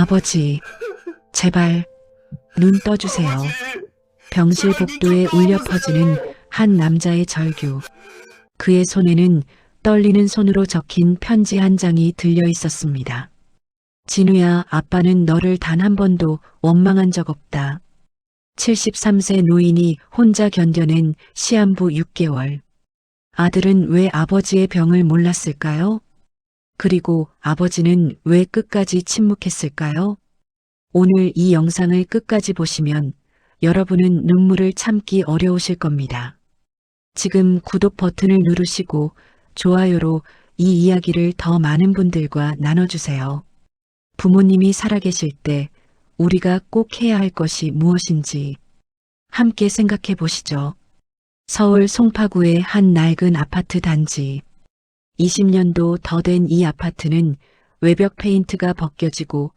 아버지, 제발 눈 떠주세요. 아버지, 병실 복도에 울려 퍼지는 한 남자의 절규. 그의 손에는 떨리는 손으로 적힌 편지 한 장이 들려 있었습니다. 진우야, 아빠는 너를 단 한 번도 원망한 적 없다. 73세 노인이 혼자 견뎌낸 시한부 6개월. 아들은 왜 아버지의 병을 몰랐을까요? 그리고 아버지는 왜 끝까지 침묵했을까요? 오늘 이 영상을 끝까지 보시면 여러분은 눈물을 참기 어려우실 겁니다. 지금 구독 버튼을 누르시고 좋아요로 이 이야기를 더 많은 분들과 나눠주세요. 부모님이 살아계실 때 우리가 꼭 해야 할 것이 무엇인지 함께 생각해 보시죠. 서울 송파구의 한 낡은 아파트 단지. 20년도 더 된 이 아파트는 외벽 페인트가 벗겨지고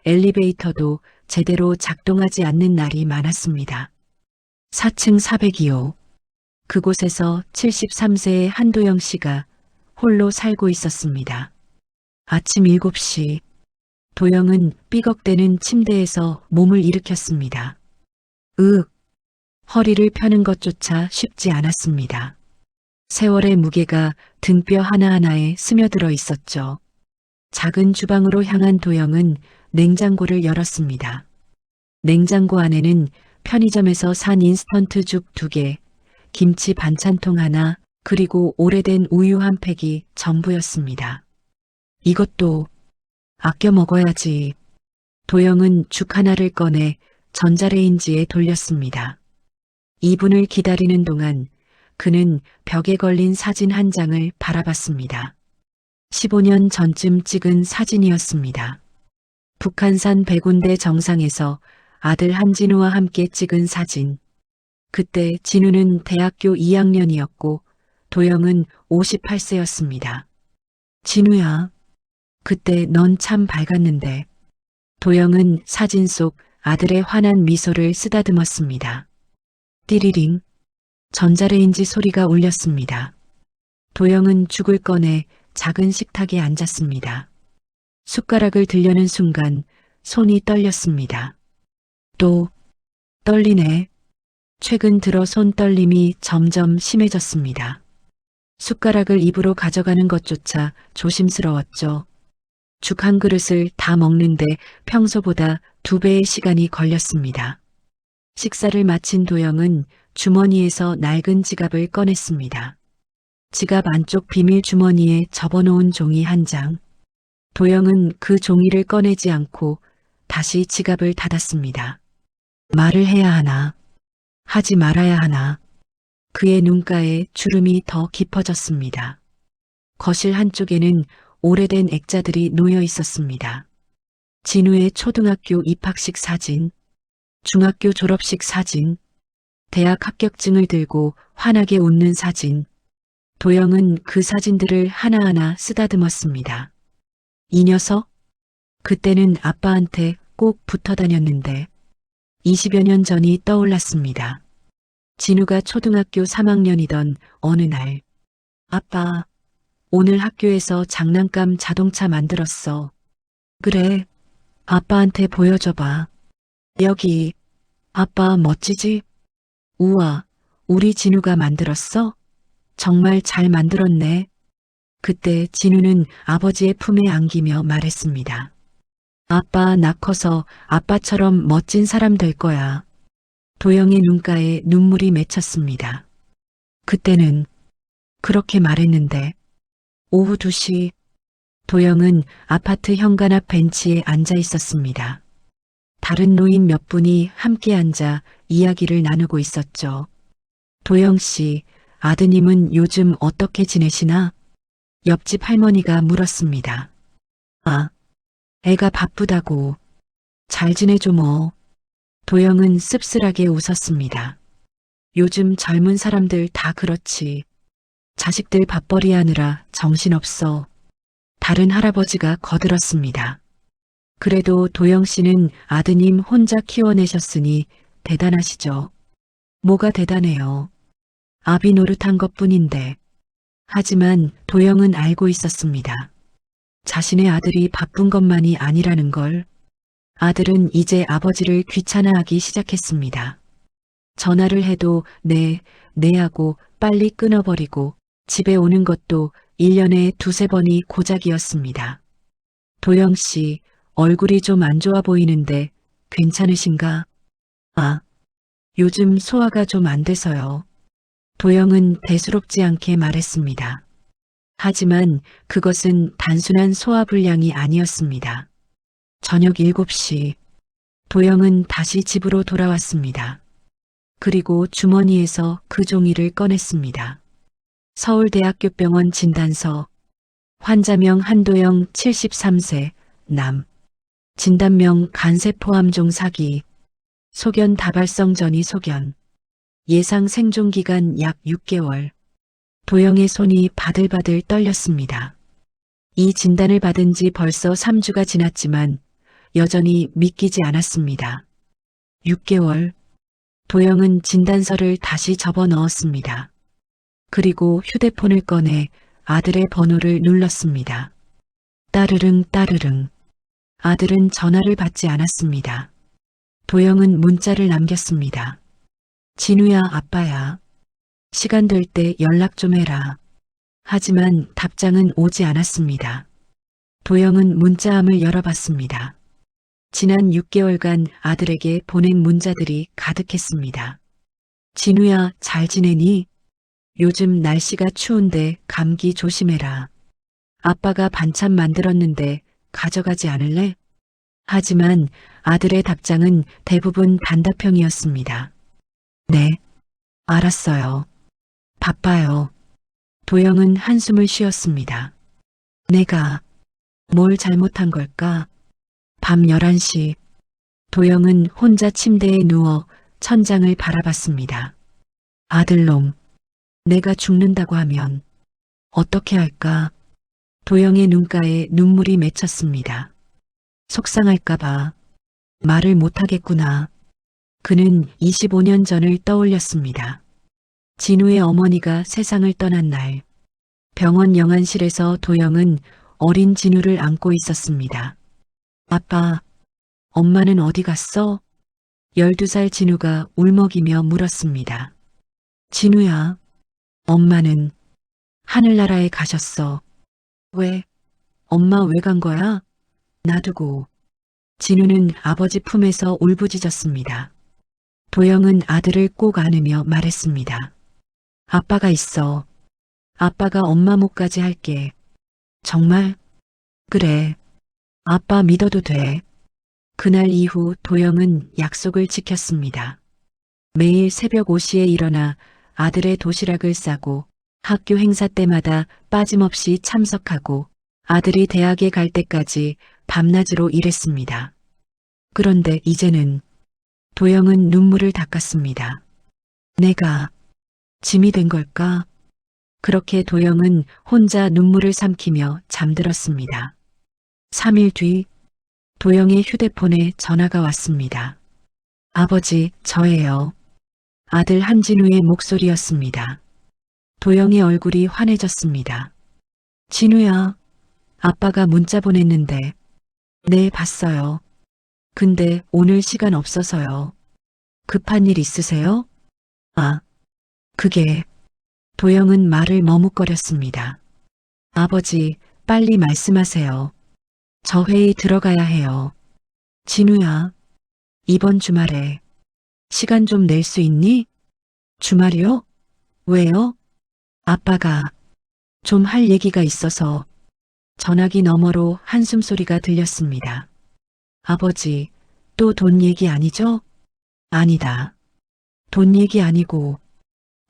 엘리베이터도 제대로 작동하지 않는 날이 많았습니다. 4층 402호. 그곳에서 73세의 한도영 씨가 홀로 살고 있었습니다. 아침 7시, 도영은 삐걱대는 침대에서 몸을 일으켰습니다. 허리를 펴는 것조차 쉽지 않았습니다. 세월의 무게가 등뼈 하나하나에 스며들어 있었죠. 작은 주방으로 향한 도영은 냉장고를 열었습니다. 냉장고 안에는 편의점에서 산 인스턴트 죽 2개, 김치 반찬통 하나, 그리고 오래된 우유 한 팩이 전부였습니다. 이것도 아껴 먹어야지. 도영은 죽 하나를 꺼내 전자레인지에 돌렸습니다. 2분을 기다리는 동안 그는 벽에 걸린 사진 한 장을 바라봤습니다. 15년 전쯤 찍은 사진이었습니다. 북한산 백운대 정상에서 아들 한진우와 함께 찍은 사진. 그때 진우는 대학교 2학년이었고 도영은 58세였습니다. 진우야, 그때 넌 참 밝았는데. 도영은 사진 속 아들의 환한 미소를 쓰다듬었습니다. 띠리링. 전자레인지 소리가 울렸습니다. 도영은 죽을 꺼내 작은 식탁에 앉았습니다. 숟가락을 들려는 순간 손이 떨렸습니다. 또 떨리네. 최근 들어 손 떨림이 점점 심해졌습니다. 숟가락을 입으로 가져가는 것조차 조심스러웠죠. 죽 한 그릇을 다 먹는데 평소보다 2배의 시간이 걸렸습니다. 식사를 마친 도영은 주머니에서 낡은 지갑을 꺼냈습니다. 지갑 안쪽 비밀 주머니에 접어놓은 종이 한 장. 도영은 그 종이를 꺼내지 않고 다시 지갑을 닫았습니다. 말을 해야 하나, 하지 말아야 하나. 그의 눈가에 주름이 더 깊어졌습니다. 거실 한쪽에는 오래된 액자들이 놓여 있었습니다. 진우의 초등학교 입학식 사진, 중학교 졸업식 사진, 대학 합격증을 들고 환하게 웃는 사진. 도영은 그 사진들을 하나하나 쓰다듬었습니다. 이 녀석? 그때는 아빠한테 꼭 붙어 다녔는데 20여 년 전이 떠올랐습니다. 진우가 초등학교 3학년이던 어느 날, 아빠, 오늘 학교에서 장난감 자동차 만들었어. 그래, 아빠한테 보여줘봐. 여기, 아빠 멋지지? 우와, 우리 진우가 만들었어? 정말 잘 만들었네. 그때 진우는 아버지의 품에 안기며 말했습니다. 아빠, 나 커서 아빠처럼 멋진 사람 될 거야. 도영의 눈가에 눈물이 맺혔습니다. 그때는 그렇게 말했는데 오후 2시 도영은 아파트 현관 앞 벤치에 앉아 있었습니다. 다른 노인 몇 분이 함께 앉아 이야기를 나누고 있었죠. 도영 씨, 아드님은 요즘 어떻게 지내시나? 옆집 할머니가 물었습니다. 아, 애가 바쁘다고. 잘 지내죠 뭐. 도영은 씁쓸하게 웃었습니다. 요즘 젊은 사람들 다 그렇지. 자식들 밥벌이 하느라 정신없어. 다른 할아버지가 거들었습니다. 그래도 도영 씨는 아드님 혼자 키워내셨으니 대단하시죠. 뭐가 대단해요. 아비 노릇한 것뿐인데. 하지만 도영은 알고 있었습니다. 자신의 아들이 바쁜 것만이 아니라는 걸. 아들은 이제 아버지를 귀찮아하기 시작했습니다. 전화를 해도 네 하고 빨리 끊어버리고 집에 오는 것도 1년에 두세 번이 고작이었습니다. 도영 씨, 얼굴이 좀 안 좋아 보이는데 괜찮으신가? 아, 요즘 소화가 좀 안 돼서요. 도영은 대수롭지 않게 말했습니다. 하지만 그것은 단순한 소화불량이 아니었습니다. 저녁 7시, 도영은 다시 집으로 돌아왔습니다. 그리고 주머니에서 그 종이를 꺼냈습니다. 서울대학교병원 진단서, 환자명 한도영 73세, 남, 진단명 간세포암종 사기, 소견 다발성 전이 소견, 예상 생존기간 약 6개월. 도영의 손이 바들바들 떨렸습니다. 이 진단을 받은 지 벌써 3주가 지났지만 여전히 믿기지 않았습니다. 6개월. 도영은 진단서를 다시 접어 넣었습니다. 그리고 휴대폰을 꺼내 아들의 번호를 눌렀습니다. 따르릉 따르릉. 아들은 전화를 받지 않았습니다. 도영은 문자를 남겼습니다. 진우야, 아빠야. 시간 될 때 연락 좀 해라. 하지만 답장은 오지 않았습니다. 도영은 문자함을 열어봤습니다. 지난 6개월간 아들에게 보낸 문자들이 가득했습니다. 진우야, 잘 지내니? 요즘 날씨가 추운데 감기 조심해라. 아빠가 반찬 만들었는데 가져가지 않을래? 하지만 아들의 답장은 대부분 단답형이었습니다. 네, 알았어요. 바빠요. 도영은 한숨을 쉬었습니다. 내가 뭘 잘못한 걸까? 밤 11시, 도영은 혼자 침대에 누워 천장을 바라봤습니다. 아들놈, 내가 죽는다고 하면 어떻게 할까? 도영의 눈가에 눈물이 맺혔습니다. 속상할까봐 말을 못하겠구나. 그는 25년 전을 떠올렸습니다. 진우의 어머니가 세상을 떠난 날, 병원 영안실에서 도영은 어린 진우를 안고 있었습니다. 아빠, 엄마는 어디 갔어? 12살 진우가 울먹이며 물었습니다. 진우야, 엄마는 하늘나라에 가셨어. 왜? 엄마 왜 간 거야? 놔두고. 진우는 아버지 품에서 울부짖었습니다. 도영은 아들을 꼭 안으며 말했습니다. 아빠가 있어. 아빠가 엄마 목까지 할게. 정말? 그래. 아빠 믿어도 돼. 그날 이후 도영은 약속을 지켰습니다. 매일 새벽 5시에 일어나 아들의 도시락을 싸고 학교 행사 때마다 빠짐없이 참석하고 아들이 대학에 갈 때까지 밤낮으로 일했습니다. 그런데 이제는 도영은 눈물을 닦았습니다. 내가 짐이 된 걸까? 그렇게 도영은 혼자 눈물을 삼키며 잠들었습니다. 3일 뒤 도영의 휴대폰에 전화가 왔습니다. 아버지, 저예요. 아들 한진우의 목소리였습니다. 도영의 얼굴이 환해졌습니다. 진우야, 아빠가 문자 보냈는데. 네, 봤어요. 근데 오늘 시간 없어서요. 급한 일 있으세요? 아, 그게. 도영은 말을 머뭇거렸습니다. 아버지, 빨리 말씀하세요. 저 회의 들어가야 해요. 진우야, 이번 주말에 시간 좀 낼 수 있니? 주말이요? 왜요? 아빠가 좀 할 얘기가 있어서. 전화기 너머로 한숨 소리가 들렸습니다. 아버지, 또 돈 얘기 아니죠? 아니다. 돈 얘기 아니고.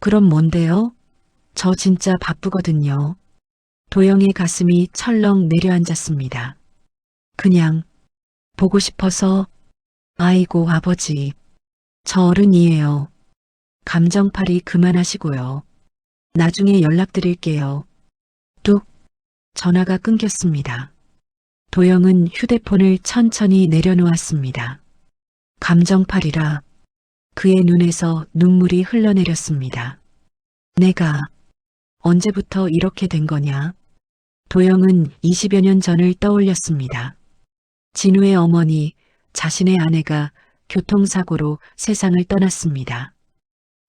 그럼 뭔데요? 저 진짜 바쁘거든요. 도영의 가슴이 철렁 내려앉았습니다. 그냥 보고 싶어서. 아이고, 아버지. 저 어른이에요. 감정팔이 그만하시고요. 나중에 연락드릴게요. 뚝. 전화가 끊겼습니다. 도영은 휴대폰을 천천히 내려놓았습니다. 감정팔이라. 그의 눈에서 눈물이 흘러내렸습니다. 내가 언제부터 이렇게 된 거냐? 도영은 20여 년 전을 떠올렸습니다. 진우의 어머니, 자신의 아내가 교통사고로 세상을 떠났습니다.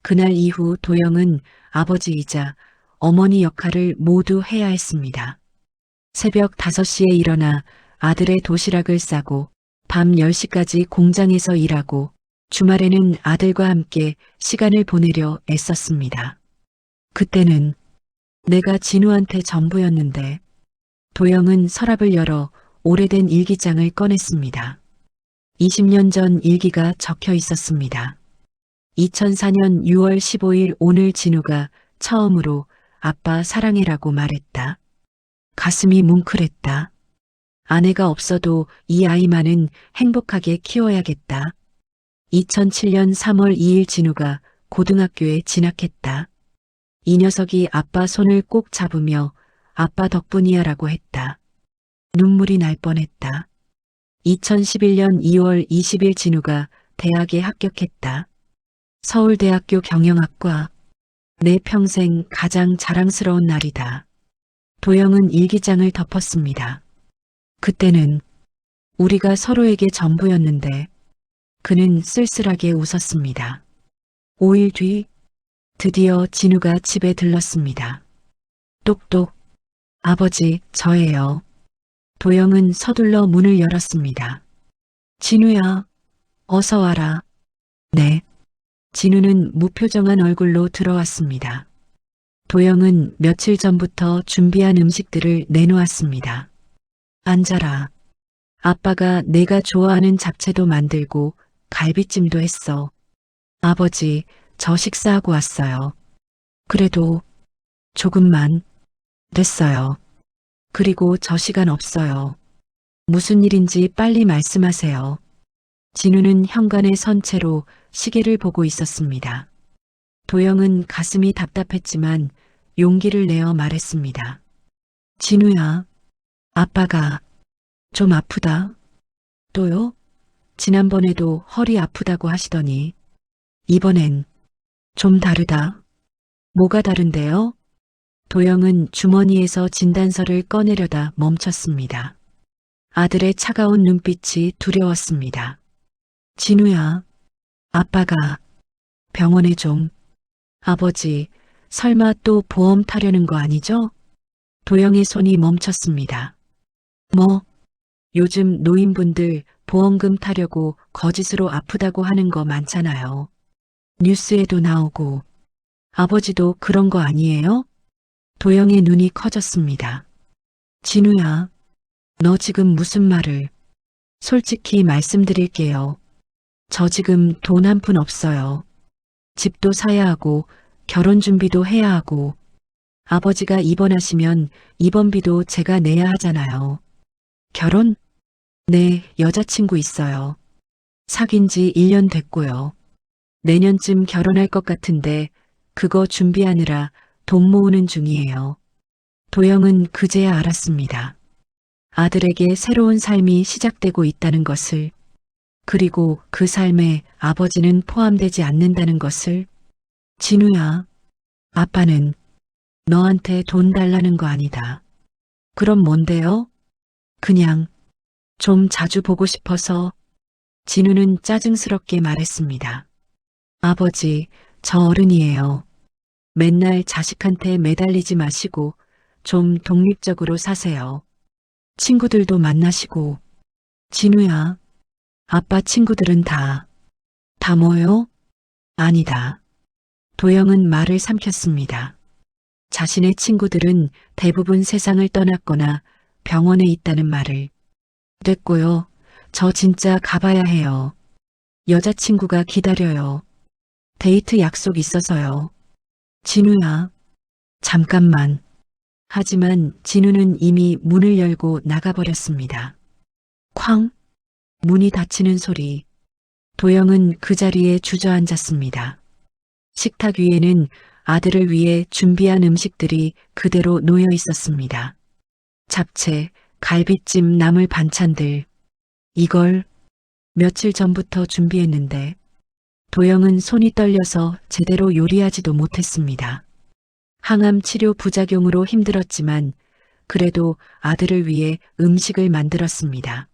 그날 이후 도영은 아버지이자 어머니 역할을 모두 해야 했습니다. 새벽 5시에 일어나 아들의 도시락을 싸고 밤 10시까지 공장에서 일하고 주말에는 아들과 함께 시간을 보내려 애썼습니다. 그때는 내가 진우한테 전부였는데 도영은 서랍을 열어 오래된 일기장을 꺼냈습니다. 20년 전 일기가 적혀 있었습니다. 2004년 6월 15일 오늘 진우가 처음으로 아빠 사랑해라고 말했다. 가슴이 뭉클했다. 아내가 없어도 이 아이만은 행복하게 키워야겠다. 2007년 3월 2일 진우가 고등학교에 진학했다. 이 녀석이 아빠 손을 꼭 잡으며 아빠 덕분이야라고 했다. 눈물이 날 뻔했다. 2011년 2월 20일 진우가 대학에 합격했다. 서울대학교 경영학과. 내 평생 가장 자랑스러운 날이다. 도영은 일기장을 덮었습니다. 그때는 우리가 서로에게 전부였는데 그는 쓸쓸하게 웃었습니다. 5일 뒤 드디어 진우가 집에 들렀습니다. 똑똑. 아버지, 저예요. 도영은 서둘러 문을 열었습니다. 진우야, 어서 와라. 네. 진우는 무표정한 얼굴로 들어왔습니다. 도영은 며칠 전부터 준비한 음식들을 내놓았습니다. 앉아라. 아빠가 내가 좋아하는 잡채도 만들고 갈비찜도 했어. 아버지, 저 식사하고 왔어요. 그래도 조금만. 됐어요. 그리고 저 시간 없어요. 무슨 일인지 빨리 말씀하세요. 진우는 현관에 선 채로 시계를 보고 있었습니다. 도영은 가슴이 답답했지만 용기를 내어 말했습니다. 진우야, 아빠가 좀 아프다. 또요? 지난번에도 허리 아프다고 하시더니 이번엔 좀 다르다. 뭐가 다른데요? 도영은 주머니에서 진단서를 꺼내려다 멈췄습니다. 아들의 차가운 눈빛이 두려웠습니다. 진우야, 아빠가 병원에 좀. 아버지, 설마 또 보험 타려는 거 아니죠? 도영의 손이 멈췄습니다. 뭐, 요즘 노인분들 보험금 타려고 거짓으로 아프다고 하는 거 많잖아요. 뉴스에도 나오고. 아버지도 그런 거 아니에요? 도영의 눈이 커졌습니다. 진우야, 너 지금 무슨 말을. 솔직히 말씀드릴게요. 저 지금 돈 한 푼 없어요. 집도 사야 하고 결혼 준비도 해야 하고 아버지가 입원하시면 입원비도 제가 내야 하잖아요. 결혼? 네, 여자친구 있어요. 사귄 지 1년 됐고요. 내년쯤 결혼할 것 같은데 그거 준비하느라 돈 모으는 중이에요. 도영은 그제야 알았습니다. 아들에게 새로운 삶이 시작되고 있다는 것을, 그리고 그 삶에 아버지는 포함되지 않는다는 것을. 진우야, 아빠는 너한테 돈 달라는 거 아니다. 그럼 뭔데요? 그냥 좀 자주 보고 싶어서. 진우는 짜증스럽게 말했습니다. 아버지, 저 어른이에요. 맨날 자식한테 매달리지 마시고 좀 독립적으로 사세요. 친구들도 만나시고. 진우야, 아빠 친구들은 다 뭐요? 아니다. 도영은 말을 삼켰습니다. 자신의 친구들은 대부분 세상을 떠났거나 병원에 있다는 말을. 됐고요. 저 진짜 가봐야 해요. 여자친구가 기다려요. 데이트 약속 있어서요. 진우야, 잠깐만. 하지만 진우는 이미 문을 열고 나가버렸습니다. 쾅! 문이 닫히는 소리. 도영은 그 자리에 주저앉았습니다. 식탁 위에는 아들을 위해 준비한 음식들이 그대로 놓여 있었습니다. 잡채, 갈비찜, 나물 반찬들. 이걸 며칠 전부터 준비했는데 도영은 손이 떨려서 제대로 요리하지도 못했습니다. 항암 치료 부작용으로 힘들었지만 그래도 아들을 위해 음식을 만들었습니다.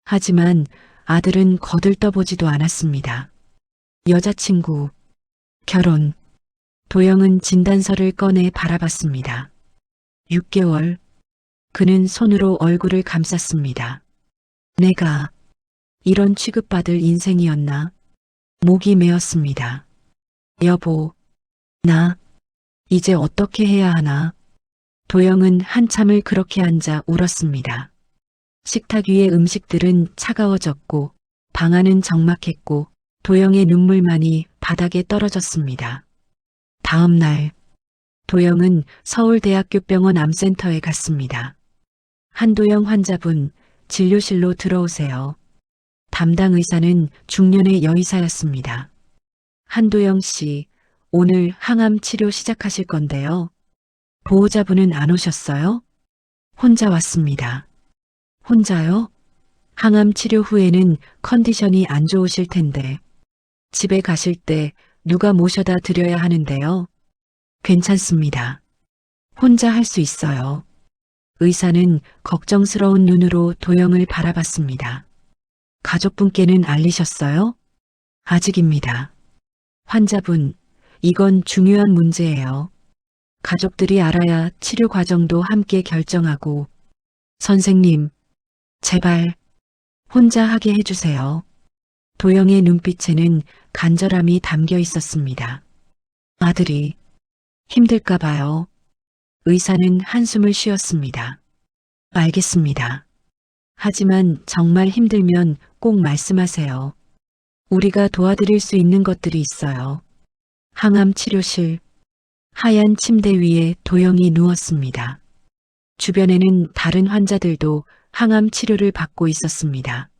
하지만 아들은 거들떠보지도 않았습니다. 여자친구, 결혼. 도영은 진단서를 꺼내 바라봤습니다. 6개월. 그는 손으로 얼굴을 감쌌습니다. 내가 이런 취급받을 인생이었나? 목이 메었습니다. 여보, 나 이제 어떻게 해야 하나? 도영은 한참을 그렇게 앉아 울었습니다. 식탁 위의 음식들은 차가워졌고 방 안은 적막했고 도영의 눈물만이 바닥에 떨어졌습니다. 다음 날 도영은 서울대학교 병원 암센터에 갔습니다. 한도영 환자분, 진료실로 들어오세요. 담당 의사는 중년의 여의사였습니다. 한도영 씨, 오늘 항암 치료 시작하실 건데요. 보호자분은 안 오셨어요? 혼자 왔습니다. 혼자요? 항암 치료 후에는 컨디션이 안 좋으실 텐데. 집에 가실 때 누가 모셔다 드려야 하는데요. 괜찮습니다. 혼자 할 수 있어요. 의사는 걱정스러운 눈으로 도영을 바라봤습니다. 가족분께는 알리셨어요? 아직입니다. 환자분, 이건 중요한 문제예요. 가족들이 알아야 치료 과정도 함께 결정하고. 선생님, 제발 혼자 하게 해주세요. 도영의 눈빛에는 간절함이 담겨 있었습니다. 아들이 힘들까 봐요. 의사는 한숨을 쉬었습니다. 알겠습니다. 하지만 정말 힘들면 꼭 말씀하세요. 우리가 도와드릴 수 있는 것들이 있어요. 항암 치료실. 하얀 침대 위에 도영이 누웠습니다. 주변에는 다른 환자들도 항암 치료를 받고 있었습니다.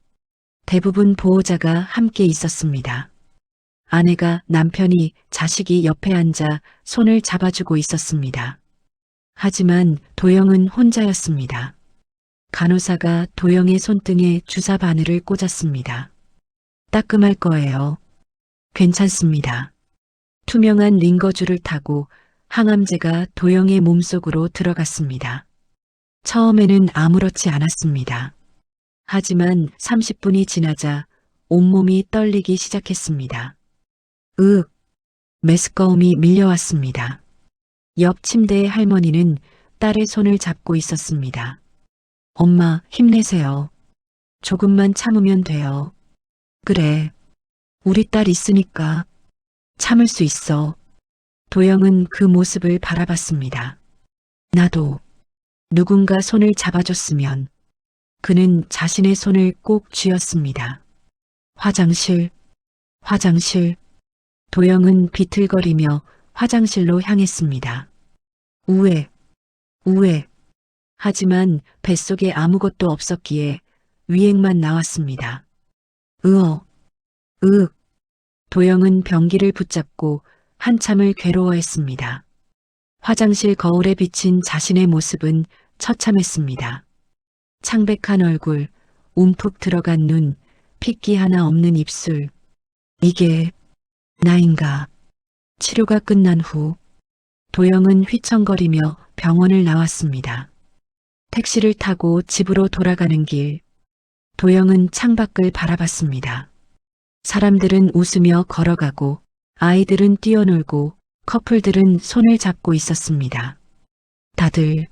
대부분 보호자가 함께 있었습니다. 아내가, 남편이, 자식이 옆에 앉아 손을 잡아주고 있었습니다. 하지만 도영은 혼자였습니다. 간호사가 도영의 손등에 주사 바늘을 꽂았습니다. 따끔할 거예요. 괜찮습니다. 투명한 링거줄을 타고 항암제가 도영의 몸속으로 들어갔습니다. 처음에는 아무렇지 않았습니다. 하지만 30분이 지나자 온몸이 떨리기 시작했습니다. 메스꺼움이 밀려왔습니다. 옆 침대의 할머니는 딸의 손을 잡고 있었습니다. 엄마, 힘내세요. 조금만 참으면 돼요. 그래. 우리 딸 있으니까 참을 수 있어. 도영은 그 모습을 바라봤습니다. 나도 누군가 손을 잡아줬으면. 그는 자신의 손을 꼭 쥐었습니다. 화장실. 도영은 비틀거리며 화장실로 향했습니다. 우회. 하지만 뱃속에 아무것도 없었기에 위액만 나왔습니다. 도영은 변기를 붙잡고 한참을 괴로워했습니다. 화장실 거울에 비친 자신의 모습은 처참했습니다. 창백한 얼굴, 움푹 들어간 눈, 핏기 하나 없는 입술. 이게 나인가? 치료가 끝난 후 도영은 휘청거리며 병원을 나왔습니다. 택시를 타고 집으로 돌아가는 길, 도영은 창밖을 바라봤습니다. 사람들은 웃으며 걸어가고 아이들은 뛰어놀고 커플들은 손을 잡고 있었습니다. 다들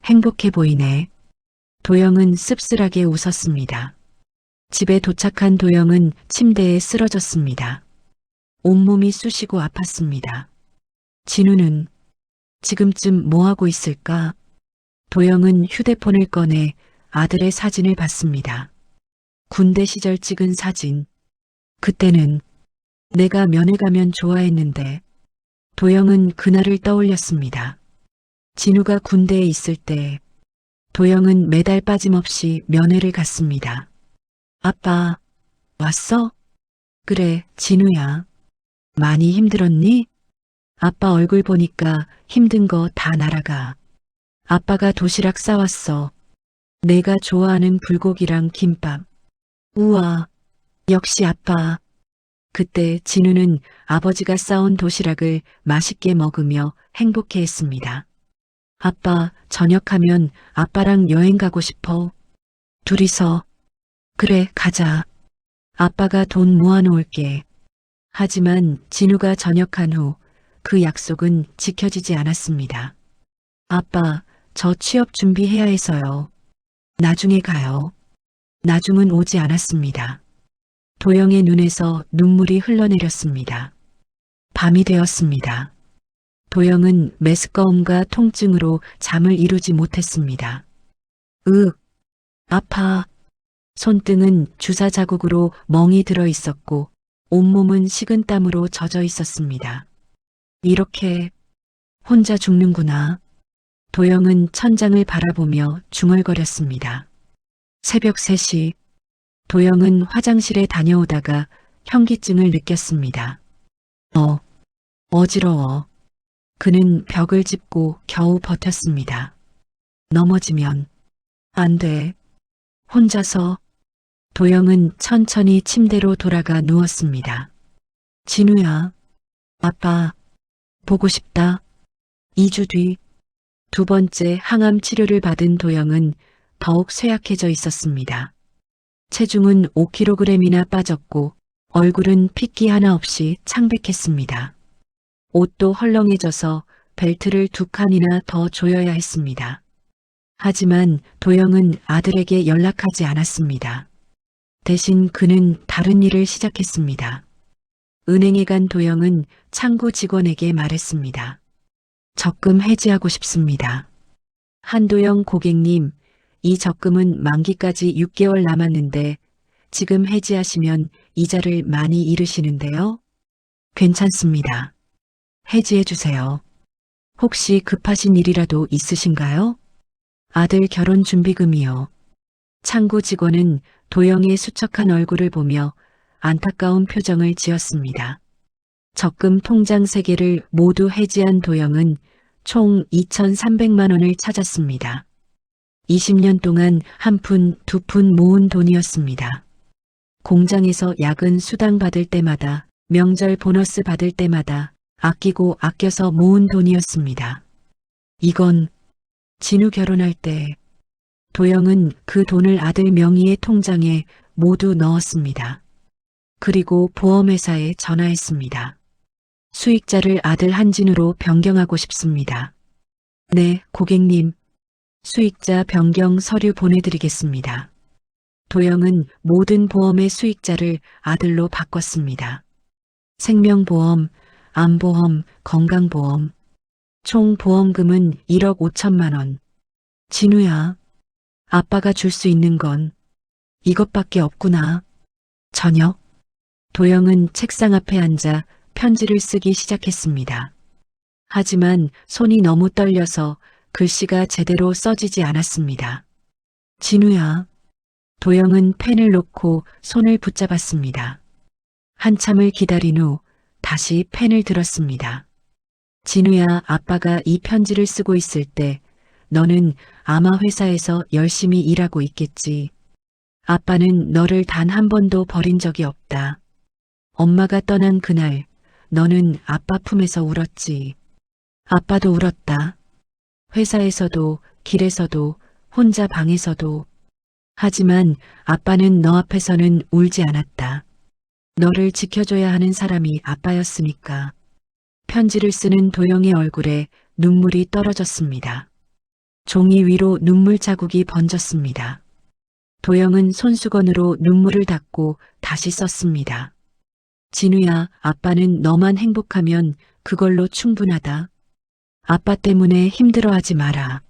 행복해 보이네. 도영은 씁쓸하게 웃었습니다. 집에 도착한 도영은 침대에 쓰러졌습니다. 온몸이 쑤시고 아팠습니다. 진우는 지금쯤 뭐하고 있을까? 도영은 휴대폰을 꺼내 아들의 사진을 봤습니다. 군대 시절 찍은 사진. 그때는 내가 면회 가면 좋아했는데. 도영은 그날을 떠올렸습니다. 진우가 군대에 있을 때 도영은 매달 빠짐없이 면회를 갔습니다. 아빠, 왔어? 그래, 진우야. 많이 힘들었니? 아빠 얼굴 보니까 힘든 거 다 날아가. 아빠가 도시락 싸왔어. 내가 좋아하는 불고기랑 김밥. 우와, 역시 아빠. 그때 진우는 아버지가 싸온 도시락을 맛있게 먹으며 행복해했습니다. 아빠, 저녁하면 아빠랑 여행 가고 싶어. 둘이서. 그래, 가자. 아빠가 돈 모아놓을게. 하지만 진우가 전역한 후 그 약속은 지켜지지 않았습니다. 아빠, 저 취업 준비해야 해서요. 나중에 가요. 나중은 오지 않았습니다. 도영의 눈에서 눈물이 흘러내렸습니다. 밤이 되었습니다. 도영은 메스꺼움과 통증으로 잠을 이루지 못했습니다. 아파. 손등은 주사 자국으로 멍이 들어 있었고 온몸은 식은땀으로 젖어 있었습니다. 이렇게 혼자 죽는구나. 도영은 천장을 바라보며 중얼거렸습니다. 새벽 3시, 도영은 화장실에 다녀오다가 현기증을 느꼈습니다. 어지러워. 그는 벽을 짚고 겨우 버텼습니다. 넘어지면 안 돼. 혼자서. 도영은 천천히 침대로 돌아가 누웠습니다. 진우야, 아빠, 보고 싶다. 2주 뒤, 두 번째 항암 치료를 받은 도영은 더욱 쇠약해져 있었습니다. 체중은 5kg이나 빠졌고 얼굴은 핏기 하나 없이 창백했습니다. 옷도 헐렁해져서 벨트를 2칸이나 더 조여야 했습니다. 하지만 도영은 아들에게 연락하지 않았습니다. 대신 그는 다른 일을 시작했습니다. 은행에 간 도영은 창구 직원에게 말했습니다. 적금 해지하고 싶습니다. 한도영 고객님, 이 적금은 만기까지 6개월 남았는데 지금 해지하시면 이자를 많이 잃으시는데요. 괜찮습니다. 해지해 주세요. 혹시 급하신 일이라도 있으신가요? 아들 결혼 준비금이요. 창구 직원은 도영의 수척한 얼굴을 보며 안타까운 표정을 지었습니다. 적금 통장 3개를 모두 해지한 도영은 총 2,300만 원을 찾았습니다. 20년 동안 한 푼, 두 푼 모은 돈이었습니다. 공장에서 야근 수당 받을 때마다, 명절 보너스 받을 때마다 아끼고 아껴서 모은 돈이었습니다. 이건 진우 결혼할 때 도영은 그 돈을 아들 명의의 통장에 모두 넣었습니다. 그리고 보험회사에 전화했습니다. 수익자를 아들 한진우로 변경하고 싶습니다. 네, 고객님. 수익자 변경 서류 보내드리겠습니다. 도영은 모든 보험의 수익자를 아들로 바꿨습니다. 생명보험, 암보험, 건강보험. 총 보험금은 1억 5천만 원. 진우야, 아빠가 줄 수 있는 건 이것밖에 없구나. 저녁. 도영은 책상 앞에 앉아 편지를 쓰기 시작했습니다. 하지만 손이 너무 떨려서 글씨가 제대로 써지지 않았습니다. 진우야. 도영은 펜을 놓고 손을 붙잡았습니다. 한참을 기다린 후 다시 펜을 들었습니다. 진우야, 아빠가 이 편지를 쓰고 있을 때 너는 아마 회사에서 열심히 일하고 있겠지. 아빠는 너를 단 한 번도 버린 적이 없다. 엄마가 떠난 그날 너는 아빠 품에서 울었지. 아빠도 울었다. 회사에서도 길에서도 혼자 방에서도. 하지만 아빠는 너 앞에서는 울지 않았다. 너를 지켜줘야 하는 사람이 아빠였으니까. 편지를 쓰는 도영의 얼굴에 눈물이 떨어졌습니다. 종이 위로 눈물 자국이 번졌습니다. 도영은 손수건으로 눈물을 닦고 다시 썼습니다. 진우야, 아빠는 너만 행복하면 그걸로 충분하다. 아빠 때문에 힘들어하지 마라.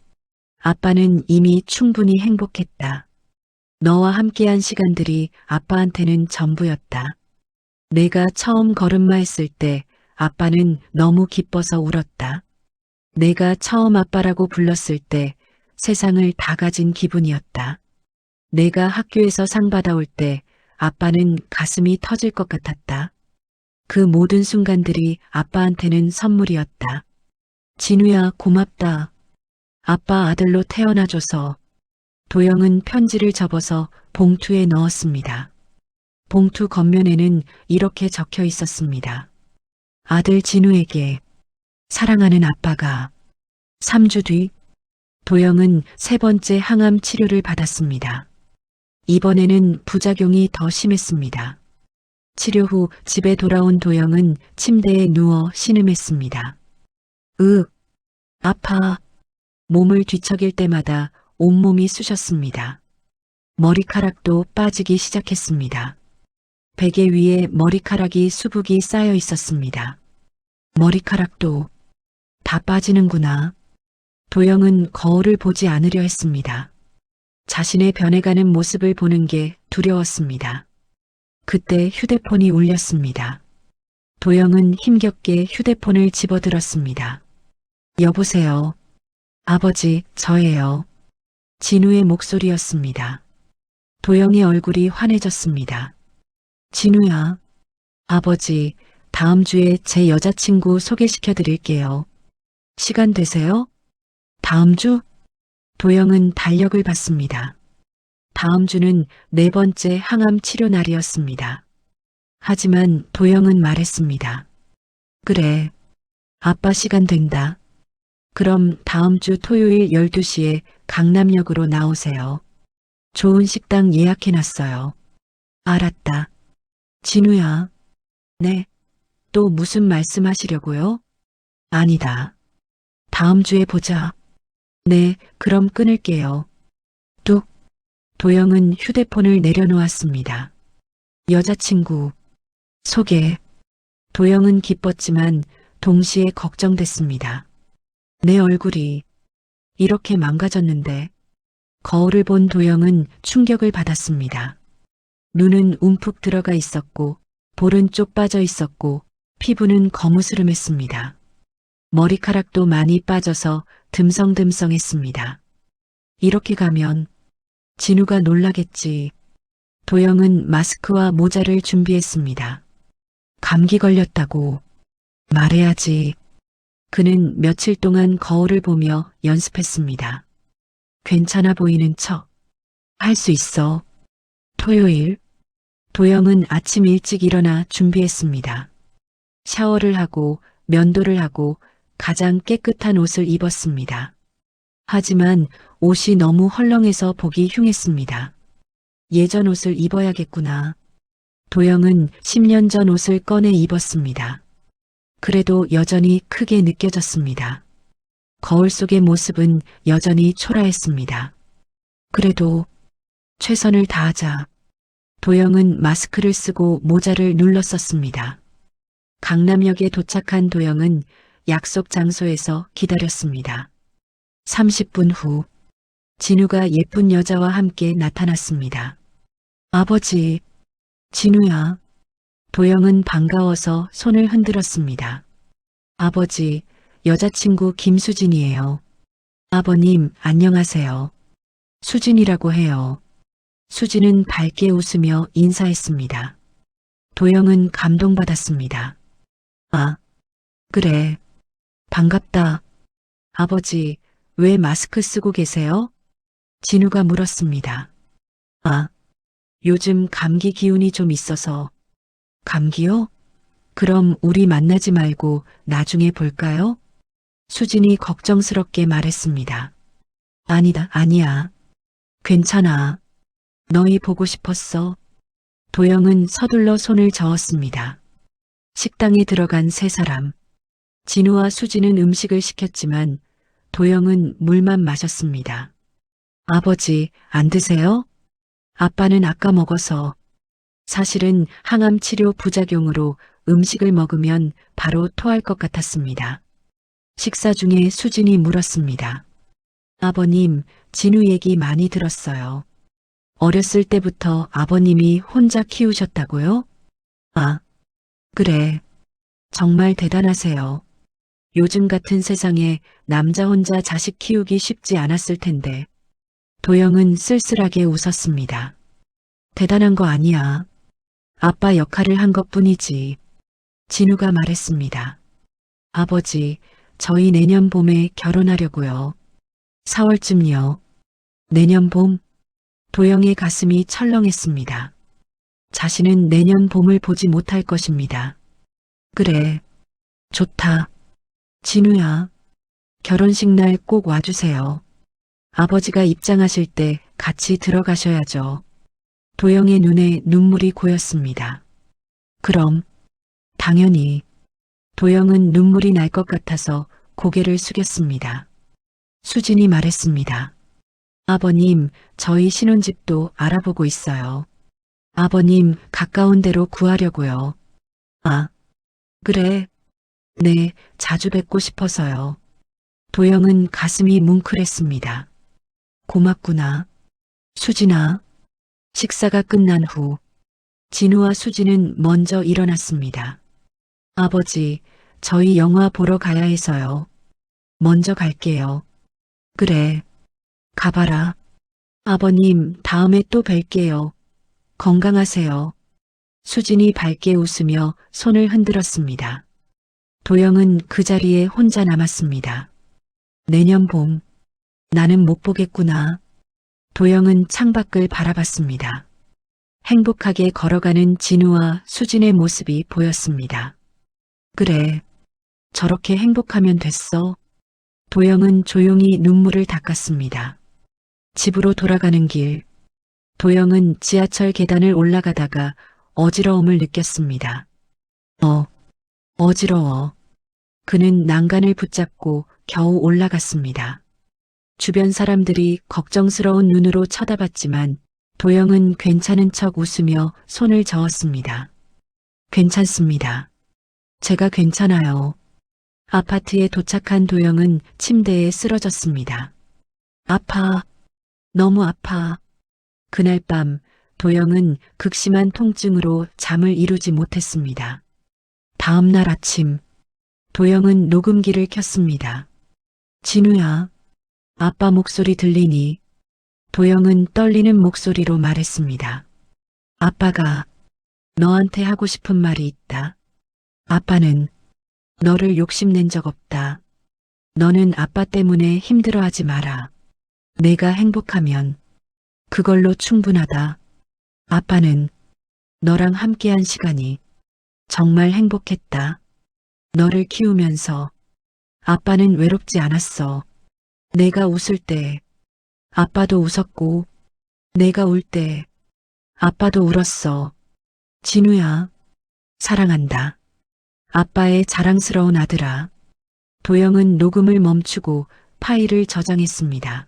아빠는 이미 충분히 행복했다. 너와 함께한 시간들이 아빠한테는 전부였다. 내가 처음 걸음마했을 때 아빠는 너무 기뻐서 울었다. 내가 처음 아빠라고 불렀을 때 세상을 다 가진 기분이었다. 내가 학교에서 상 받아올 때 아빠는 가슴이 터질 것 같았다. 그 모든 순간들이 아빠한테는 선물이었다. 진우야, 고맙다. 아빠 아들로 태어나줘서. 도영은 편지를 접어서 봉투에 넣었습니다. 봉투 겉면에는 이렇게 적혀 있었습니다. 아들 진우에게 사랑하는 아빠가. 3주 뒤 도영은 3번째 항암 치료를 받았습니다. 이번에는 부작용이 더 심했습니다. 치료 후 집에 돌아온 도영은 침대에 누워 신음했습니다. 아파. 몸을 뒤척일 때마다 온몸이 쑤셨습니다. 머리카락도 빠지기 시작했습니다. 베개 위에 머리카락이 수북이 쌓여 있었습니다. 머리카락도 다 빠지는구나. 도영은 거울을 보지 않으려 했습니다. 자신의 변해가는 모습을 보는 게 두려웠습니다. 그때 휴대폰이 울렸습니다. 도영은 힘겹게 휴대폰을 집어들었습니다. 여보세요. 아버지, 저예요. 진우의 목소리였습니다. 도영의 얼굴이 환해졌습니다. 진우야. 아버지, 다음 주에 제 여자친구 소개시켜 드릴게요. 시간 되세요? 다음 주? 도영은 달력을 봤습니다. 다음 주는 4번째 항암 치료 날이었습니다. 하지만 도영은 말했습니다. 그래. 아빠 시간 된다. 그럼 다음 주 토요일 12시에 강남역으로 나오세요. 좋은 식당 예약해놨어요. 알았다. 진우야. 네. 또 무슨 말씀하시려고요? 아니다. 다음 주에 보자. 네, 그럼 끊을게요. 뚝. 도영은 휴대폰을 내려놓았습니다. 여자친구. 소개. 도영은 기뻤지만 동시에 걱정됐습니다. 내 얼굴이 이렇게 망가졌는데. 거울을 본 도영은 충격을 받았습니다. 눈은 움푹 들어가 있었고 볼은 쪽 빠져 있었고 피부는 거무스름했습니다. 머리카락도 많이 빠져서 듬성듬성했습니다. 이렇게 가면 진우가 놀라겠지. 도영은 마스크와 모자를 준비했습니다. 감기 걸렸다고 말해야지. 그는 며칠 동안 거울을 보며 연습했습니다. 괜찮아 보이는 척. 할 수 있어. 토요일. 도영은 아침 일찍 일어나 준비했습니다. 샤워를 하고 면도를 하고 가장 깨끗한 옷을 입었습니다. 하지만 옷이 너무 헐렁해서 보기 흉했습니다. 예전 옷을 입어야겠구나. 도영은 10년 전 옷을 꺼내 입었습니다. 그래도 여전히 크게 느껴졌습니다. 거울 속의 모습은 여전히 초라했습니다. 그래도 최선을 다하자. 도영은 마스크를 쓰고 모자를 눌렀었습니다. 강남역에 도착한 도영은 약속 장소에서 기다렸습니다. 30분 후 진우가 예쁜 여자와 함께 나타났습니다. 아버지, 진우야. 도영은 반가워서 손을 흔들었습니다. 아버지, 여자친구 김수진이에요. 아버님, 안녕하세요. 수진이라고 해요. 수진은 밝게 웃으며 인사했습니다. 도영은 감동받았습니다. 아, 그래. 반갑다. 아버지, 왜 마스크 쓰고 계세요? 진우가 물었습니다. 아, 요즘 감기 기운이 좀 있어서. 감기요? 그럼 우리 만나지 말고 나중에 볼까요? 수진이 걱정스럽게 말했습니다. 아니야. 괜찮아. 너희 보고 싶었어. 도영은 서둘러 손을 저었습니다. 식당에 들어간 세 사람. 진우와 수진은 음식을 시켰지만 도영은 물만 마셨습니다. 아버지, 안 드세요? 아빠는 아까 먹어서. 사실은 항암 치료 부작용으로 음식을 먹으면 바로 토할 것 같았습니다. 식사 중에 수진이 물었습니다. 아버님, 진우 얘기 많이 들었어요. 어렸을 때부터 아버님이 혼자 키우셨다고요? 아, 그래. 정말 대단하세요. 요즘 같은 세상에 남자 혼자 자식 키우기 쉽지 않았을 텐데. 도영은 쓸쓸하게 웃었습니다. 대단한 거 아니야. 아빠 역할을 한 것뿐이지. 진우가 말했습니다. 아버지, 저희 내년 봄에 결혼하려고요. 4월쯤요. 내년 봄? 도영의 가슴이 철렁했습니다. 자신은 내년 봄을 보지 못할 것입니다. 그래. 좋다. 진우야. 결혼식 날 꼭 와주세요. 아버지가 입장하실 때 같이 들어가셔야죠. 도영의 눈에 눈물이 고였습니다. 그럼, 당연히. 도영은 눈물이 날 것 같아서 고개를 숙였습니다. 수진이 말했습니다. 아버님, 저희 신혼집도 알아보고 있어요. 아버님, 가까운 데로 구하려고요. 아, 그래. 네, 자주 뵙고 싶어서요. 도영은 가슴이 뭉클했습니다. 고맙구나. 수진아. 식사가 끝난 후 진우와 수진은 먼저 일어났습니다. 아버지, 저희 영화 보러 가야 해서요. 먼저 갈게요. 그래. 가봐라. 아버님, 다음에 또 뵐게요. 건강하세요. 수진이 밝게 웃으며 손을 흔들었습니다. 도영은 그 자리에 혼자 남았습니다. 내년 봄, 나는 못 보겠구나. 도영은 창밖을 바라봤습니다. 행복하게 걸어가는 진우와 수진의 모습이 보였습니다. 그래, 저렇게 행복하면 됐어. 도영은 조용히 눈물을 닦았습니다. 집으로 돌아가는 길, 도영은 지하철 계단을 올라가다가 어지러움을 느꼈습니다. 어지러워. 그는 난간을 붙잡고 겨우 올라갔습니다. 주변 사람들이 걱정스러운 눈으로 쳐다봤지만 도영은 괜찮은 척 웃으며 손을 저었습니다. 괜찮습니다. 제가 괜찮아요. 아파트에 도착한 도영은 침대에 쓰러졌습니다. 아파. 너무 아파. 그날 밤 도영은 극심한 통증으로 잠을 이루지 못했습니다. 다음 날 아침 도영은 녹음기를 켰습니다. 진우야, 아빠 목소리 들리니? 도영은 떨리는 목소리로 말했습니다. 아빠가 너한테 하고 싶은 말이 있다. 아빠는 너를 욕심낸 적 없다. 너는 아빠 때문에 힘들어하지 마라. 내가 행복하면 그걸로 충분하다. 아빠는 너랑 함께한 시간이 정말 행복했다. 너를 키우면서 아빠는 외롭지 않았어. 내가 웃을 때 아빠도 웃었고 내가 울 때 아빠도 울었어. 진우야, 사랑한다. 아빠의 자랑스러운 아들아. 도영은 녹음을 멈추고 파일을 저장했습니다.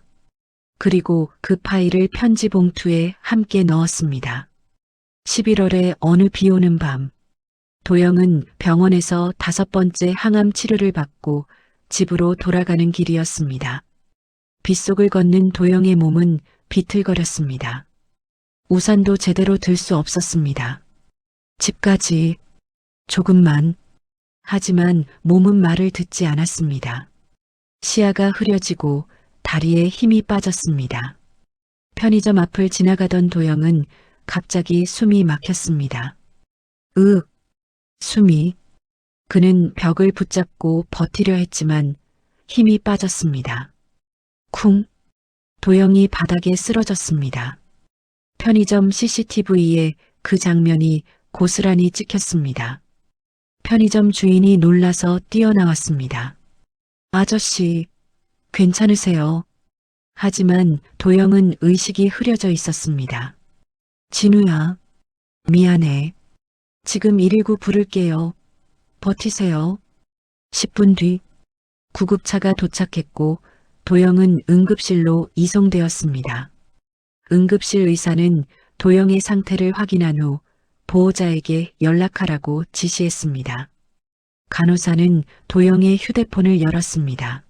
그리고 그 파일을 편지 봉투에 함께 넣었습니다. 11월의 어느 비 오는 밤, 도영은 병원에서 5번째 항암 치료를 받고 집으로 돌아가는 길이었습니다. 빗속을 걷는 도영의 몸은 비틀거렸습니다. 우산도 제대로 들 수 없었습니다. 집까지 조금만. 하지만 몸은 말을 듣지 않았습니다. 시야가 흐려지고 다리에 힘이 빠졌습니다. 편의점 앞을 지나가던 도영은 갑자기 숨이 막혔습니다. 숨이. 그는 벽을 붙잡고 버티려 했지만 힘이 빠졌습니다. 쿵. 도영이 바닥에 쓰러졌습니다. 편의점 CCTV에 그 장면이 고스란히 찍혔습니다. 편의점 주인이 놀라서 뛰어나왔습니다. 아저씨, 괜찮으세요? 하지만 도영은 의식이 흐려져 있었습니다. 진우야, 미안해. 지금 119 부를게요. 버티세요. 10분 뒤 구급차가 도착했고 도영은 응급실로 이송되었습니다. 응급실 의사는 도영의 상태를 확인한 후 보호자에게 연락하라고 지시했습니다. 간호사는 도영의 휴대폰을 열었습니다.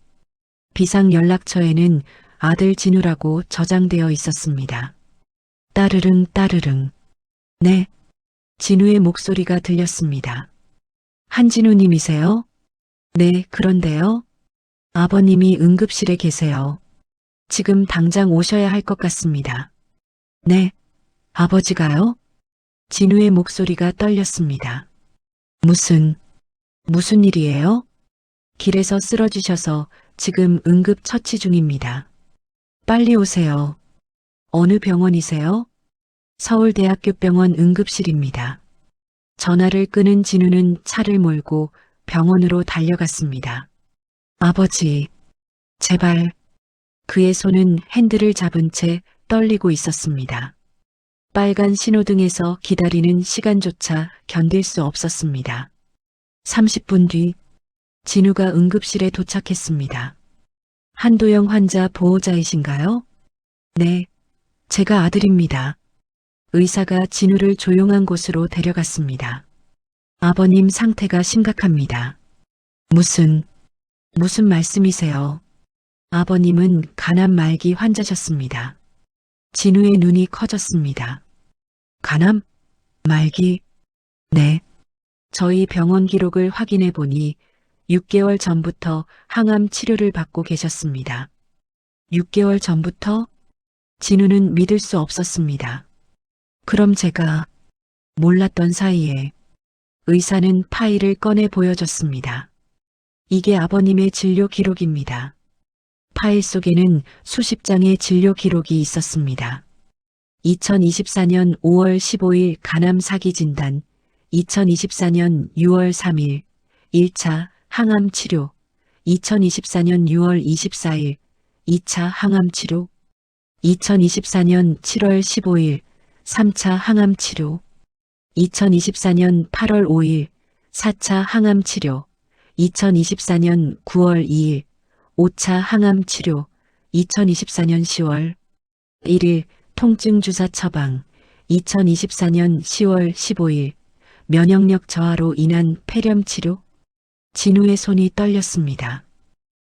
비상 연락처에는 아들 진우라고 저장되어 있었습니다. 따르릉 따르릉. 네. 진우의 목소리가 들렸습니다. 한진우님이세요? 네, 그런데요. 아버님이 응급실에 계세요. 지금 당장 오셔야 할 것 같습니다. 네. 아버지가요? 진우의 목소리가 떨렸습니다. 무슨 일이에요? 길에서 쓰러지셔서 지금 응급 처치 중입니다. 빨리 오세요. 어느 병원이세요? 서울대학교 병원 응급실입니다. 전화를 끊은 진우는 차를 몰고 병원으로 달려갔습니다. 아버지, 제발. 그의 손은 핸들을 잡은 채 떨리고 있었습니다. 빨간 신호등에서 기다리는 시간조차 견딜 수 없었습니다. 30분 뒤 진우가 응급실에 도착했습니다. 한도영 환자 보호자이신가요? 네, 제가 아들입니다. 의사가 진우를 조용한 곳으로 데려갔습니다. 아버님 상태가 심각합니다. 무슨 말씀이세요? 아버님은 간암 말기 환자셨습니다. 진우의 눈이 커졌습니다. 간암? 말기? 네. 저희 병원 기록을 확인해 보니 6개월 전부터 항암 치료를 받고 계셨습니다. 6개월 전부터? 진우는 믿을 수 없었습니다. 그럼 제가 몰랐던 사이에 의사는 파일을 꺼내 보여줬습니다. 이게 아버님의 진료 기록입니다. 파일 속에는 수십 장의 진료 기록이 있었습니다. 2024년 5월 15일 간암 사기 진단, 2024년 6월 3일 1차 항암 치료, 2024년 6월 24일 2차 항암 치료, 2024년 7월 15일 3차 항암 치료, 2024년 8월 5일 4차 항암 치료, 2024년 9월 2일 5차 항암 치료, 2024년 10월 1일 통증 주사 처방, 2024년 10월 15일 면역력 저하로 인한 폐렴 치료. 진우의 손이 떨렸습니다.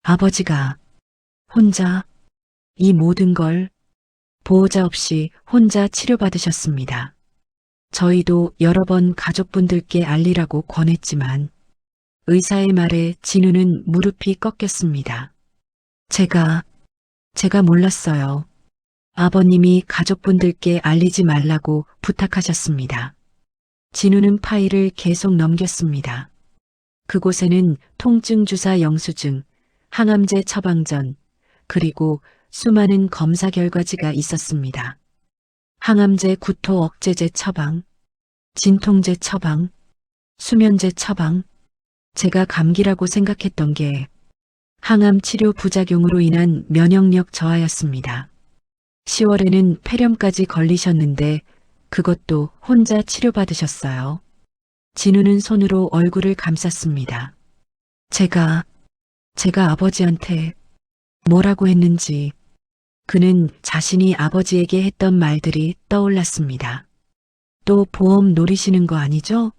아버지가 혼자 이 모든 걸 보호자 없이 혼자 치료받으셨습니다. 저희도 여러 번 가족분들께 알리라고 권했지만 의사의 말에 진우는 무릎이 꺾였습니다. 제가 몰랐어요. 아버님이 가족분들께 알리지 말라고 부탁하셨습니다. 진우는 파일을 계속 넘겼습니다. 그곳에는 통증 주사 영수증, 항암제 처방전, 그리고 수많은 검사 결과지가 있었습니다. 항암제 구토 억제제 처방, 진통제 처방, 수면제 처방. 제가 감기라고 생각했던 게 항암 치료 부작용으로 인한 면역력 저하였습니다. 10월에는 폐렴까지 걸리셨는데 그것도 혼자 치료받으셨어요. 진우는 손으로 얼굴을 감쌌습니다. 제가 아버지한테 뭐라고 했는지 그는 자신이 아버지에게 했던 말들이 떠올랐습니다. 또 보험 노리시는 거 아니죠?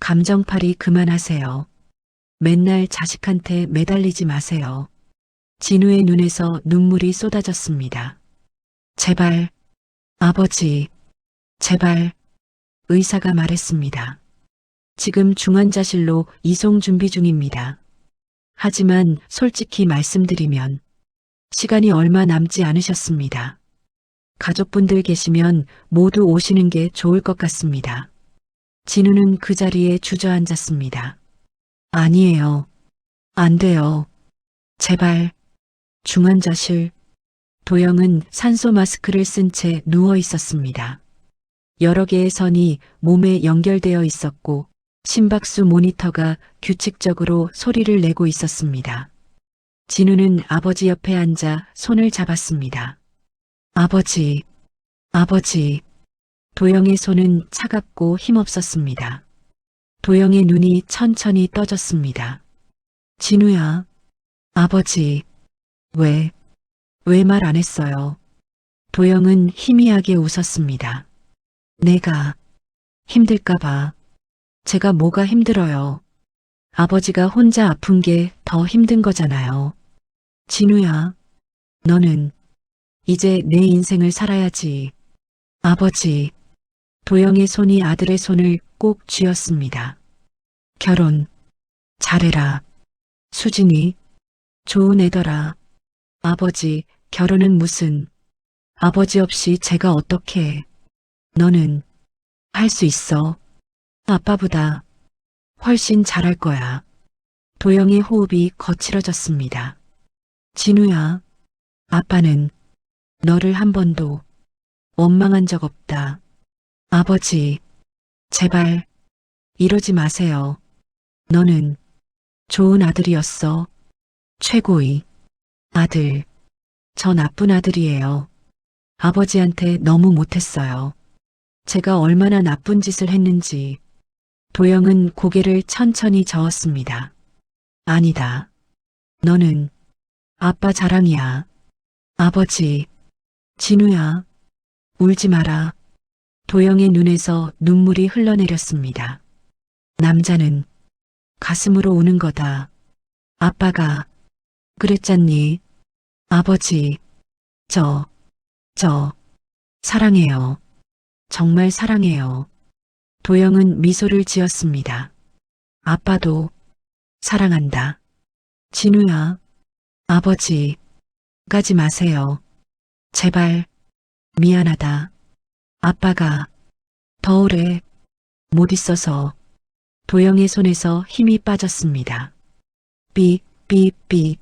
감정팔이 그만하세요. 맨날 자식한테 매달리지 마세요. 진우의 눈에서 눈물이 쏟아졌습니다. 제발, 아버지, 제발, 의사가 말했습니다. 지금 중환자실로 이송 준비 중입니다. 하지만 솔직히 말씀드리면 시간이 얼마 남지 않으셨습니다. 가족분들 계시면 모두 오시는 게 좋을 것 같습니다. 진우는 그 자리에 주저앉았습니다. 아니에요. 안 돼요. 제발. 중환자실. 도영은 산소 마스크를 쓴 채 누워 있었습니다. 여러 개의 선이 몸에 연결되어 있었고 심박수 모니터가 규칙적으로 소리를 내고 있었습니다. 진우는 아버지 옆에 앉아 손을 잡았습니다. 아버지. 도영의 손은 차갑고 힘없었습니다. 도영의 눈이 천천히 떠졌습니다. 진우야, 아버지, 왜 말 안 했어요? 도영은 희미하게 웃었습니다. 내가 힘들까봐. 제가 뭐가 힘들어요. 아버지가 혼자 아픈 게 더 힘든 거잖아요. 진우야, 너는 이제 내 인생을 살아야지. 아버지. 도영의 손이 아들의 손을 꼭 쥐었습니다. 결혼 잘해라. 수진이 좋은 애더라. 아버지, 결혼은 무슨. 아버지 없이 제가 어떻게 해. 너는 할 수 있어. 아빠보다 훨씬 잘할 거야. 도영의 호흡이 거칠어졌습니다. 진우야, 아빠는 너를 한 번도 원망한 적 없다. 아버지, 제발 이러지 마세요. 너는 좋은 아들이었어. 최고의 아들. 저 나쁜 아들이에요. 아버지한테 너무 못했어요. 제가 얼마나 나쁜 짓을 했는지. 도영은 고개를 천천히 저었습니다. 아니다. 너는 아빠 자랑이야. 아버지, 진우야, 울지 마라. 도영의 눈에서 눈물이 흘러내렸습니다. 남자는 가슴으로 우는 거다. 아빠가 그랬잖니. 아버지, 저 사랑해요. 정말 사랑해요. 도영은 미소를 지었습니다. 아빠도 사랑한다. 진우야, 아버지, 가지 마세요. 제발, 미안하다. 아빠가 더 오래 못 있어서. 도영의 손에서 힘이 빠졌습니다. 삐, 삐, 삐.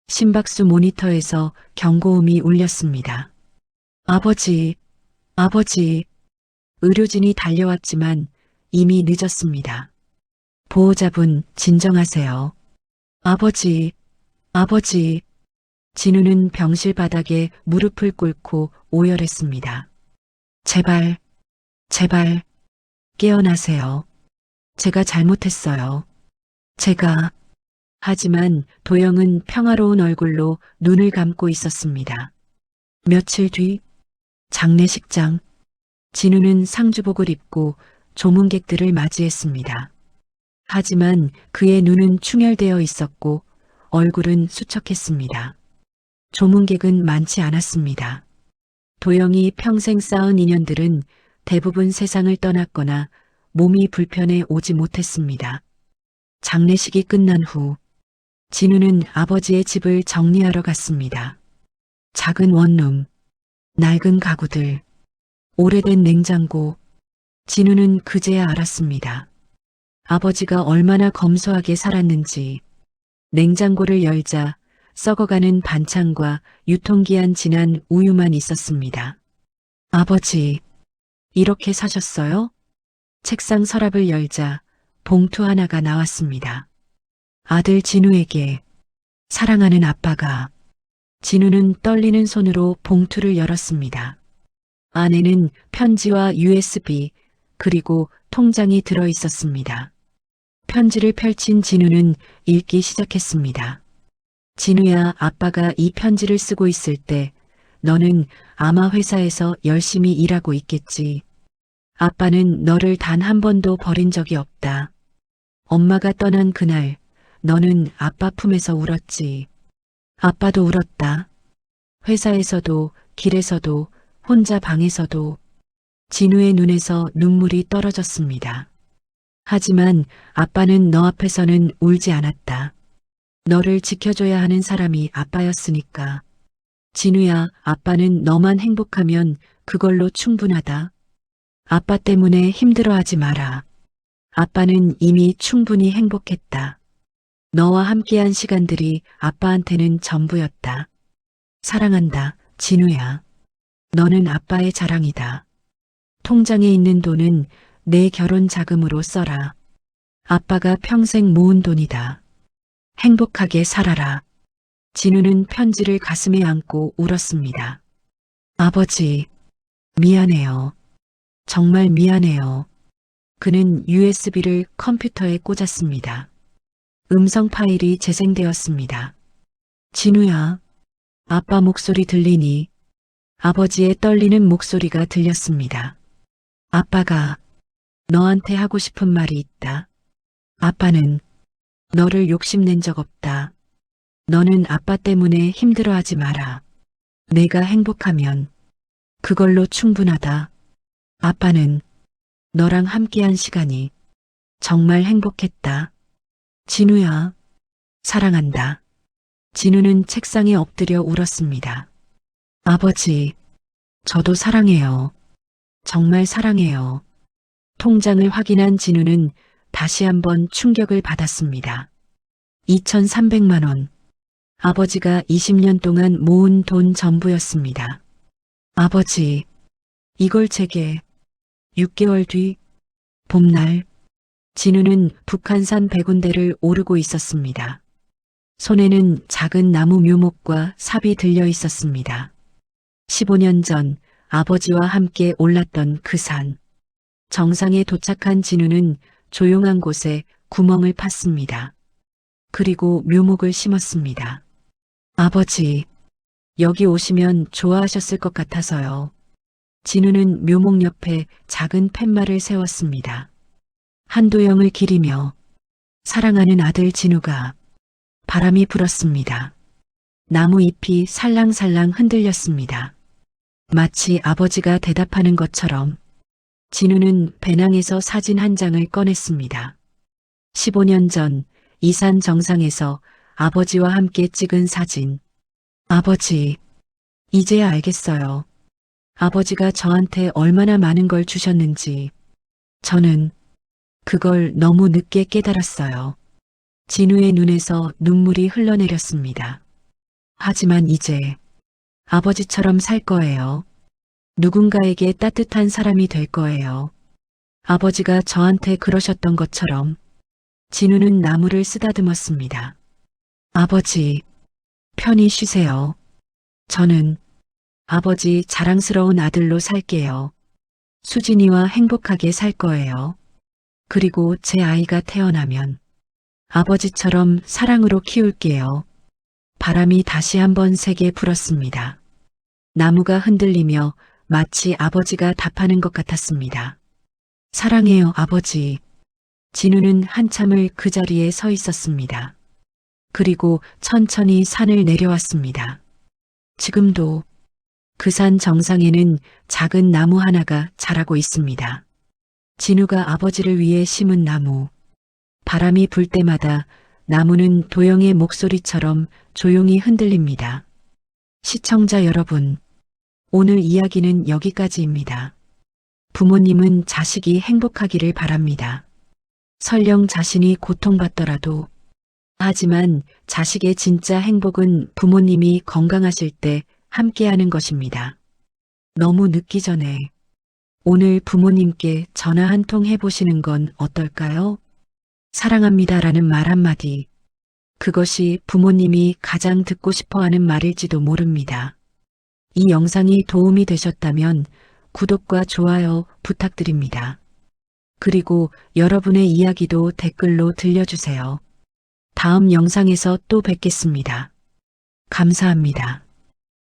심박수 모니터에서 경고음이 울렸습니다. 아버지, 아버지. 의료진이 달려왔지만 이미 늦었습니다. 보호자분, 진정하세요. 아버지, 아버지. 진우는 병실 바닥에 무릎을 꿇고 오열했습니다. 제발, 제발, 깨어나세요. 제가 잘못했어요. 제가. 하지만 도영은 평화로운 얼굴로 눈을 감고 있었습니다. 며칠 뒤, 장례식장. 진우는 상주복을 입고 조문객들을 맞이했습니다. 하지만 그의 눈은 충혈되어 있었고 얼굴은 수척했습니다. 조문객은 많지 않았습니다. 도영이 평생 쌓은 인연들은 대부분 세상을 떠났거나 몸이 불편해 오지 못했습니다. 장례식이 끝난 후 진우는 아버지의 집을 정리하러 갔습니다. 작은 원룸, 낡은 가구들, 오래된 냉장고. 진우는 그제야 알았습니다. 아버지가 얼마나 검소하게 살았는지. 냉장고를 열자 썩어가는 반찬과 유통기한 지난 우유만 있었습니다. 아버지, 이렇게 사셨어요? 책상 서랍을 열자 봉투 하나가 나왔습니다. 아들 진우에게, 사랑하는 아빠가. 진우는 떨리는 손으로 봉투를 열었습니다. 안에는 편지와 USB 그리고 통장이 들어 있었습니다. 편지를 펼친 진우는 읽기 시작했습니다. 진우야, 아빠가 이 편지를 쓰고 있을 때 너는 아마 회사에서 열심히 일하고 있겠지. 아빠는 너를 단 한 번도 버린 적이 없다. 엄마가 떠난 그날 너는 아빠 품에서 울었지. 아빠도 울었다. 회사에서도 길에서도 혼자 방에서도. 진우의 눈에서 눈물이 떨어졌습니다. 하지만 아빠는 너 앞에서는 울지 않았다. 너를 지켜줘야 하는 사람이 아빠였으니까. 진우야, 아빠는 너만 행복하면 그걸로 충분하다. 아빠 때문에 힘들어하지 마라. 아빠는 이미 충분히 행복했다. 너와 함께한 시간들이 아빠한테는 전부였다. 사랑한다, 진우야. 너는 아빠의 자랑이다. 통장에 있는 돈은 내 결혼 자금으로 써라. 아빠가 평생 모은 돈이다. 행복하게 살아라. 진우는 편지를 가슴에 안고 울었습니다. 아버지, 미안해요. 정말 미안해요. 그는 USB를 컴퓨터에 꽂았습니다. 음성 파일이 재생되었습니다. 진우야, 아빠 목소리 들리니? 아버지의 떨리는 목소리가 들렸습니다. 아빠가 너한테 하고 싶은 말이 있다. 아빠는 너를 욕심낸 적 없다. 너는 아빠 때문에 힘들어하지 마라. 내가 행복하면 그걸로 충분하다. 아빠는 너랑 함께한 시간이 정말 행복했다. 진우야, 사랑한다. 진우는 책상에 엎드려 울었습니다. 아버지, 저도 사랑해요. 정말 사랑해요. 통장을 확인한 진우는 다시 한번 충격을 받았습니다. 2,300만 원. 아버지가 20년 동안 모은 돈 전부였습니다. 아버지, 이걸 제게. 6개월 뒤, 봄날, 진우는 북한산 백운대를 오르고 있었습니다. 손에는 작은 나무 묘목과 삽이 들려 있었습니다. 15년 전 아버지와 함께 올랐던 그 산. 정상에 도착한 진우는 조용한 곳에 구멍을 팠습니다. 그리고 묘목을 심었습니다. 아버지, 여기 오시면 좋아하셨을 것 같아서요. 진우는 묘목 옆에 작은 팻말을 세웠습니다. 한도영을 기리며 사랑하는 아들 진우가. 바람이 불었습니다. 나무 잎이 살랑살랑 흔들렸습니다. 마치 아버지가 대답하는 것처럼 진우는 배낭에서 사진 한 장을 꺼냈습니다. 15년 전 이 산 정상에서 아버지와 함께 찍은 사진. 아버지, 이제야 알겠어요. 아버지가 저한테 얼마나 많은 걸 주셨는지. 저는 그걸 너무 늦게 깨달았어요. 진우의 눈에서 눈물이 흘러내렸습니다. 하지만 이제 아버지처럼 살 거예요. 누군가에게 따뜻한 사람이 될 거예요. 아버지가 저한테 그러셨던 것처럼. 진우는 나무를 쓰다듬었습니다. 아버지, 편히 쉬세요. 저는 아버지 자랑스러운 아들로 살게요. 수진이와 행복하게 살 거예요. 그리고 제 아이가 태어나면 아버지처럼 사랑으로 키울게요. 바람이 다시 한번 세게 불었습니다. 나무가 흔들리며 마치 아버지가 답하는 것 같았습니다. 사랑해요, 아버지. 진우는 한참을 그 자리에 서 있었습니다. 그리고 천천히 산을 내려왔습니다. 지금도 그 산 정상에는 작은 나무 하나가 자라고 있습니다. 진우가 아버지를 위해 심은 나무. 바람이 불 때마다 나무는 도영의 목소리처럼 조용히 흔들립니다. 시청자 여러분, 오늘 이야기는 여기까지입니다. 부모님은 자식이 행복하기를 바랍니다. 설령 자신이 고통받더라도. 하지만 자식의 진짜 행복은 부모님이 건강하실 때 함께하는 것입니다. 너무 늦기 전에 오늘 부모님께 전화 한 통 해보시는 건 어떨까요? 사랑합니다라는 말 한마디. 그것이 부모님이 가장 듣고 싶어 하는 말일지도 모릅니다. 이 영상이 도움이 되셨다면 구독과 좋아요 부탁드립니다. 그리고 여러분의 이야기도 댓글로 들려주세요. 다음 영상에서 또 뵙겠습니다. 감사합니다.